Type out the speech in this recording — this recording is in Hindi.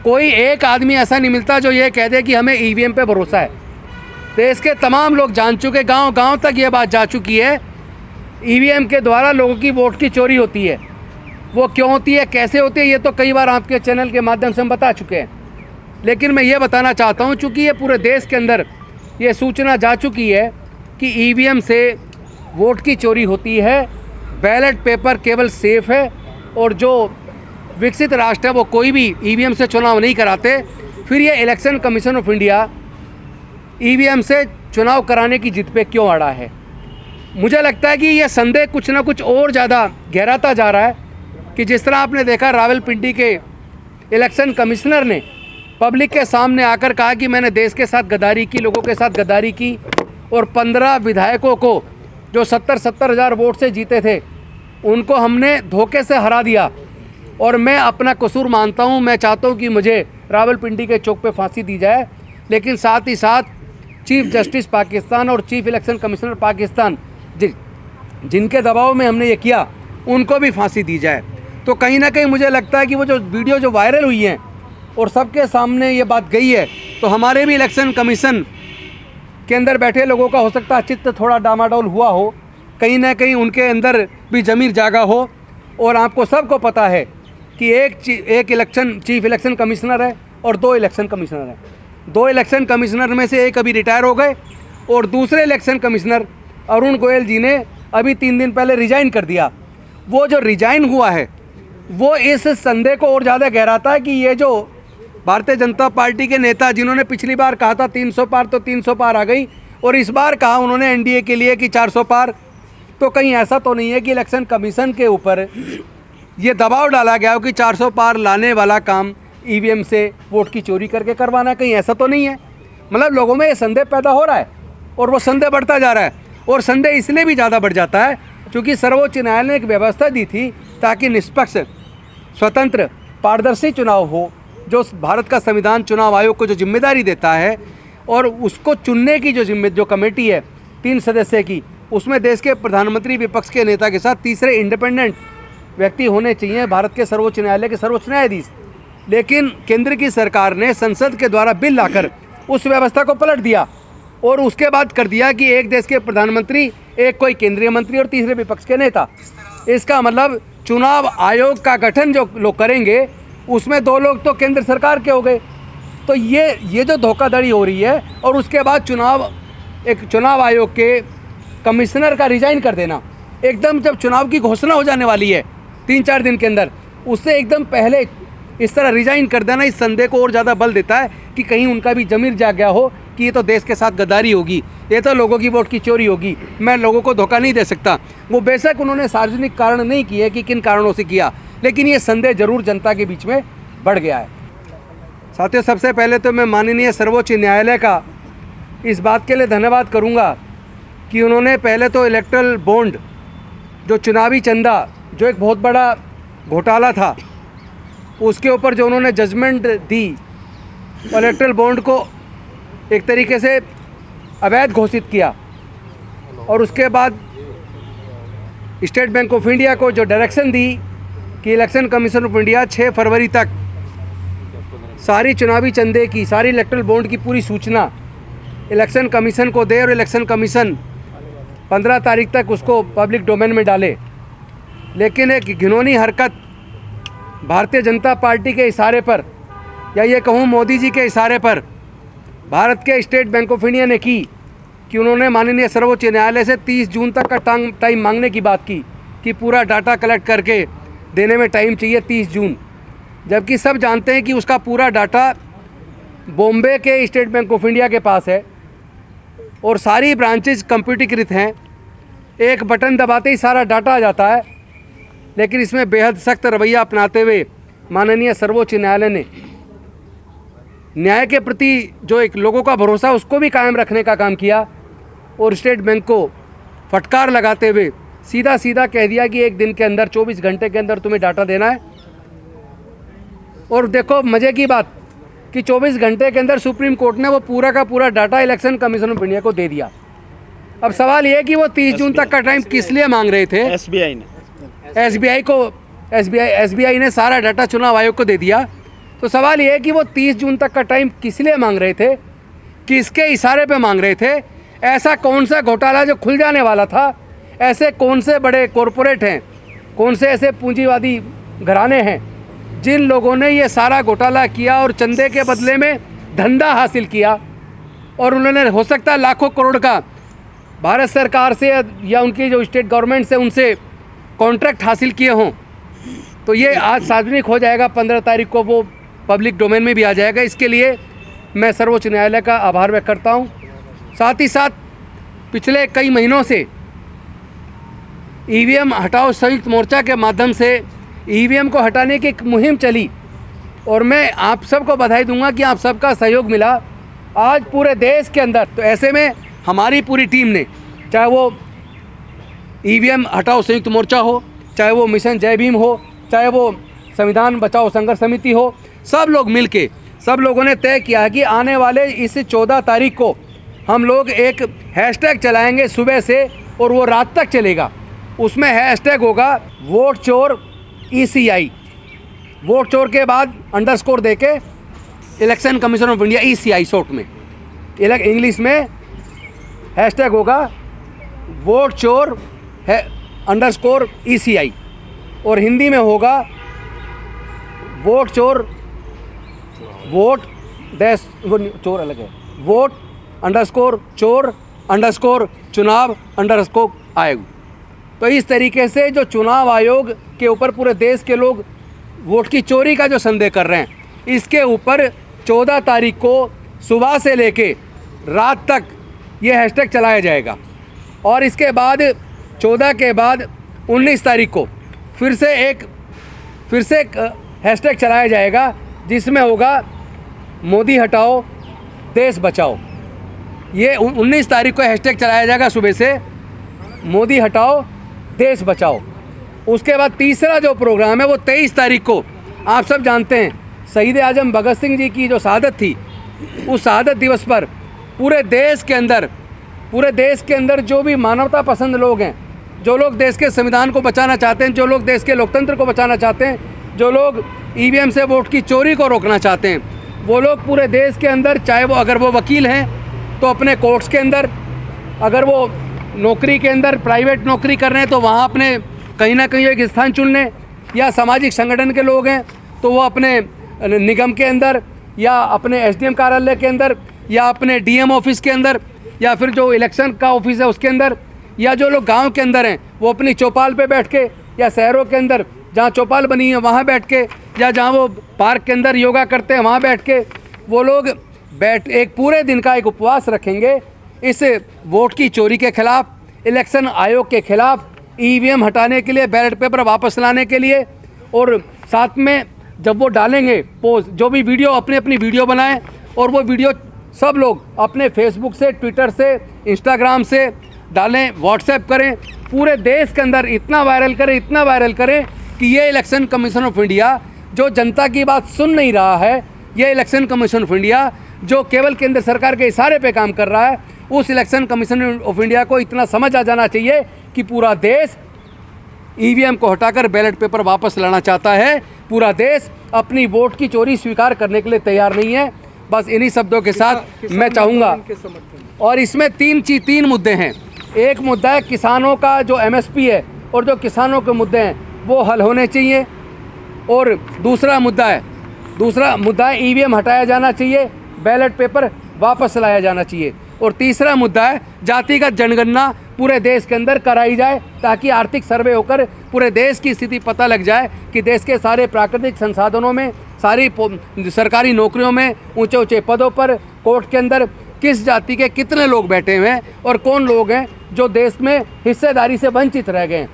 कोई एक आदमी ऐसा नहीं मिलता जो ये कह दे कि हमें ईवीएम पे भरोसा है। देश के तमाम लोग जान चुके, गांव-गांव तक ये बात जा चुकी है, ईवीएम के द्वारा लोगों की वोट की चोरी होती है। वो क्यों होती है, कैसे होती है, ये तो कई बार आपके चैनल के माध्यम से हम बता चुके हैं। लेकिन मैं ये बताना चाहता हूँ, चूँकि ये पूरे देश के अंदर ये सूचना जा चुकी है कि ईवीएम से वोट की चोरी होती है, बैलेट पेपर केवल सेफ है, और जो विकसित राष्ट्र है वो कोई भी ईवीएम से चुनाव नहीं कराते, फिर ये election commission of India EVM से चुनाव कराने की जिद पे क्यों अड़ा है। मुझे लगता है कि ये संदेह कुछ ना कुछ और ज़्यादा गहराता जा रहा है कि जिस तरह आपने देखा रावलपिंडी के इलेक्शन कमिश्नर ने पब्लिक के सामने आकर कहा कि मैंने देश के साथ गद्दारी की, लोगों के साथ गद्दारी की, और 15 विधायकों को जो 70-70 हज़ार वोट से जीते थे उनको हमने धोखे से हरा दिया, और मैं अपना कसूर मानता हूं। मैं चाहता हूं कि मुझे रावलपिंडी के चौक पे फांसी दी जाए, लेकिन साथ ही साथ चीफ जस्टिस पाकिस्तान और चीफ इलेक्शन कमिश्नर पाकिस्तान जिनके दबाव में हमने ये किया, उनको भी फांसी दी जाए। तो कहीं ना कहीं मुझे लगता है कि वो जो वीडियो जो वायरल हुई हैं और सबके सामने ये बात गई है, तो हमारे भी इलेक्शन कमीशन के अंदर बैठे लोगों का हो सकता है चित्त थोड़ा डामाडोल हुआ हो, कहीं ना कहीं उनके अंदर भी ज़मीर जागा हो। और आपको सबको पता है कि एक इलेक्शन चीफ इलेक्शन कमिश्नर है और 2 इलेक्शन कमिश्नर हैं। 2 इलेक्शन कमिश्नर में से एक अभी रिटायर हो गए, और दूसरे इलेक्शन कमिश्नर अरुण गोयल जी ने अभी 3 दिन पहले रिजाइन कर दिया। वो जो रिजाइन हुआ है वो इस संदेह को और ज़्यादा गहराता है कि ये जो भारतीय जनता पार्टी के नेता जिन्होंने पिछली बार कहा था 300 पार, तो 300 पार आ गई, और इस बार कहा उन्होंने एनडीए के लिए कि 400 पार, तो कहीं ऐसा तो नहीं है कि इलेक्शन कमीशन के ऊपर ये दबाव डाला गया हो कि 400 पार लाने वाला काम ईवीएम से वोट की चोरी करके करवाना है, कहीं ऐसा तो नहीं है। मतलब लोगों में ये संदेह पैदा हो रहा है, और वो संदेह बढ़ता जा रहा है, और संदेह इसलिए भी ज़्यादा बढ़ जाता है क्योंकि सर्वोच्च न्यायालय ने एक व्यवस्था दी थी ताकि निष्पक्ष, स्वतंत्र, पारदर्शी चुनाव हो, जो भारत का संविधान चुनाव आयोग को जो जिम्मेदारी देता है, और उसको चुनने की जो कमेटी है 3 सदस्य की, उसमें देश के प्रधानमंत्री विपक्ष के नेता के साथ तीसरे इंडिपेंडेंट व्यक्ति होने चाहिए, भारत के सर्वोच्च न्यायालय के सर्वोच्च न्यायाधीश। लेकिन केंद्र की सरकार ने संसद के द्वारा बिल लाकर उस व्यवस्था को पलट दिया, और उसके बाद कर दिया कि एक देश के प्रधानमंत्री, एक कोई केंद्रीय मंत्री और तीसरे विपक्ष के नेता। इसका मतलब चुनाव आयोग का गठन जो लोग करेंगे उसमें 2 लोग तो केंद्र सरकार के हो गए। तो ये जो धोखाधड़ी हो रही है, और उसके बाद चुनाव आयोग के कमिश्नर का रिजाइन कर देना, एकदम जब चुनाव की घोषणा हो जाने वाली है 3-4 दिन के अंदर, उससे एकदम पहले इस तरह रिजाइन कर देना इस संदेह को और ज़्यादा बल देता है कि कहीं उनका भी ज़मीर जाग गया हो कि ये तो देश के साथ गद्दारी होगी, ये तो लोगों की वोट की चोरी होगी, मैं लोगों को धोखा नहीं दे सकता। वो बेशक उन्होंने सार्वजनिक कारण नहीं किए कि किन कारणों से किया, लेकिन ये संदेह जरूर जनता के बीच में बढ़ गया है। साथियों, सबसे पहले तो मैं माननीय सर्वोच्च न्यायालय का इस बात के लिए धन्यवाद करूँगा कि उन्होंने पहले तो इलेक्ट्रल बॉन्ड, जो चुनावी चंदा, जो एक बहुत बड़ा घोटाला था, उसके ऊपर जो उन्होंने जजमेंट दी, इलेक्ट्रल बॉन्ड को एक तरीके से अवैध घोषित किया, और उसके बाद स्टेट बैंक ऑफ इंडिया को जो डायरेक्शन दी कि इलेक्शन कमीशन ऑफ इंडिया 6 फरवरी तक सारी चुनावी चंदे की, सारी इलेक्ट्रल बॉन्ड की पूरी सूचना इलेक्शन कमीशन को दे, और इलेक्शन कमीशन 15 तारीख तक उसको पब्लिक डोमेन में डाले। लेकिन एक घिनौनी हरकत भारतीय जनता पार्टी के इशारे पर, या ये कहूँ मोदी जी के इशारे पर, भारत के स्टेट बैंक ऑफ इंडिया ने की कि उन्होंने माननीय सर्वोच्च न्यायालय से 30 जून तक का टाइम मांगने की बात की कि पूरा डाटा कलेक्ट करके देने में टाइम चाहिए 30 जून, जबकि सब जानते हैं कि उसका पूरा डाटा बॉम्बे के स्टेट बैंक ऑफ इंडिया के पास है, और सारी ब्रांचेज कंप्यूटरीकृत हैं, एक बटन दबाते ही सारा डाटा आ जाता है। लेकिन इसमें बेहद सख्त रवैया अपनाते हुए माननीय सर्वोच्च न्यायालय ने न्याय के प्रति जो एक लोगों का भरोसा उसको भी कायम रखने का काम किया, और स्टेट बैंक को फटकार लगाते हुए सीधा कह दिया कि 1 दिन के अंदर, 24 घंटे के अंदर तुम्हें डाटा देना है। और देखो मज़े की बात कि 24 घंटे के अंदर सुप्रीम कोर्ट ने वो पूरा का पूरा data election commission of India को दे दिया। अब सवाल ये है कि वो 30 जून तक का टाइम किस लिए मांग रहे थे? एसबीआई ने सारा डाटा चुनाव आयोग को दे दिया, तो सवाल ये है कि वो 30 जून तक का टाइम किस लिए मांग रहे थे, किसके इशारे पे मांग रहे थे? ऐसा कौन सा घोटाला जो खुल जाने वाला था? ऐसे कौन से बड़े कॉरपोरेट हैं, कौन से ऐसे पूंजीवादी घराने हैं जिन लोगों ने ये सारा घोटाला किया और चंदे के बदले में धंधा हासिल किया, और उन्होंने हो सकता है लाखों करोड़ का भारत सरकार से या उनकी जो स्टेट गवर्नमेंट से उनसे कॉन्ट्रैक्ट हासिल किए हों। तो ये आज सार्वजनिक हो जाएगा, 15 तारीख को वो पब्लिक डोमेन में भी आ जाएगा। इसके लिए मैं सर्वोच्च न्यायालय का आभार व्यक्त करता हूँ। साथ ही साथ पिछले कई महीनों से ईवीएम हटाओ संयुक्त मोर्चा के माध्यम से ईवीएम को हटाने की एक मुहिम चली, और मैं आप सबको बधाई दूंगा कि आप सबका सहयोग मिला आज पूरे देश के अंदर। तो ऐसे में हमारी पूरी टीम ने, चाहे वो ईवीएम हटाओ संयुक्त मोर्चा हो, चाहे वो मिशन जय भीम हो, चाहे वो संविधान बचाओ संघर्ष समिति हो, सब लोग मिलके सब लोगों ने तय किया कि आने वाले इस 14 तारीख को हम लोग एक हैशटैग चलाएंगे सुबह से, और वो रात तक चलेगा। उसमें हैशटैग होगा वोट चोर ECI, वोट चोर के बाद अंडरस्कोर देके election commission of India ECI short में, इंग्लिश में हैशटैग होगा वोट चोर है अंडरस्कोर ECI, और हिंदी में होगा वोट चोर, वोट डैश, वो चोर अलग है, वोट अंडरस्कोर चोर अंडरस्कोर चुनाव अंडरस्कोर आयोग। तो इस तरीके से जो चुनाव आयोग के ऊपर पूरे देश के लोग वोट की चोरी का जो संदेह कर रहे हैं, इसके ऊपर 14 तारीख को सुबह से लेके रात तक ये हैशटैग चलाया जाएगा। और इसके बाद 14 के बाद 19 तारीख को फिर से एक हैशटैग चलाया जाएगा, जिसमें होगा मोदी हटाओ देश बचाओ। ये 19 तारीख को हैशटैग चलाया जाएगा सुबह से, मोदी हटाओ देश बचाओ। उसके बाद तीसरा जो प्रोग्राम है वो 23 तारीख को, आप सब जानते हैं शहीद आजम भगत सिंह जी की जो शहादत थी, उस शहादत दिवस पर पूरे देश के अंदर जो भी मानवता पसंद लोग हैं, जो लोग देश के संविधान को बचाना चाहते हैं, जो लोग देश के लोकतंत्र को बचाना चाहते हैं, जो लोग ईवीएम से वोट की चोरी को रोकना चाहते हैं, वो लोग पूरे देश के अंदर, चाहे वो अगर वो वकील हैं तो अपने कोर्ट्स के अंदर, अगर वो नौकरी के अंदर प्राइवेट नौकरी कर रहे हैं तो वहाँ अपने कहीं ना कहीं एक स्थान चुन लें, या सामाजिक संगठन के लोग हैं तो वो अपने निगम के अंदर, या अपने SDM कार्यालय के अंदर, या अपने DM ऑफिस के अंदर, या फिर जो इलेक्शन का ऑफिस है उसके अंदर, या जो लोग गांव के अंदर हैं वो अपनी चौपाल पे बैठ के, या शहरों के अंदर जहां चौपाल बनी है वहां बैठ के, या जहां वो पार्क के अंदर योगा करते हैं वहां बैठ के, वो लोग एक पूरे दिन का एक उपवास रखेंगे इस वोट की चोरी के खिलाफ, इलेक्शन आयोग के खिलाफ, EVM हटाने के लिए, बैलेट पेपर वापस लाने के लिए। और साथ में जब वो डालेंगे पोस्ट, जो भी वीडियो अपनी वीडियो बनाएं, और वो वीडियो सब लोग अपने फेसबुक से, ट्विटर से, इंस्टाग्राम से डालें, व्हाट्सएप करें, पूरे देश के अंदर इतना वायरल करें कि ये इलेक्शन कमीशन ऑफ इंडिया जो जनता की बात सुन नहीं रहा है, ये इलेक्शन कमीशन ऑफ इंडिया जो केवल केंद्र सरकार के इशारे पे काम कर रहा है, उस इलेक्शन कमीशन ऑफ इंडिया को इतना समझ आ जाना चाहिए कि पूरा देश EVM को हटाकर बैलेट पेपर वापस लाना चाहता है। पूरा देश अपनी वोट की चोरी स्वीकार करने के लिए तैयार नहीं है। बस इन्हीं शब्दों के साथ मैं चाहूँगा, और इसमें तीन मुद्दे हैं। एक मुद्दा है किसानों का जो MSP है, और जो किसानों के मुद्दे हैं वो हल होने चाहिए। और दूसरा मुद्दा है EVM हटाया जाना चाहिए, बैलेट पेपर वापस लाया जाना चाहिए। और तीसरा मुद्दा है जातिगत जनगणना पूरे देश के अंदर कराई जाए, ताकि आर्थिक सर्वे होकर पूरे देश की स्थिति पता लग जाए कि देश के सारे प्राकृतिक संसाधनों में, सारी सरकारी नौकरियों में, ऊंचे पदों पर, कोर्ट के अंदर किस जाति के कितने लोग बैठे हुए हैं, और कौन लोग हैं जो देश में हिस्सेदारी से वंचित रह गए हैं।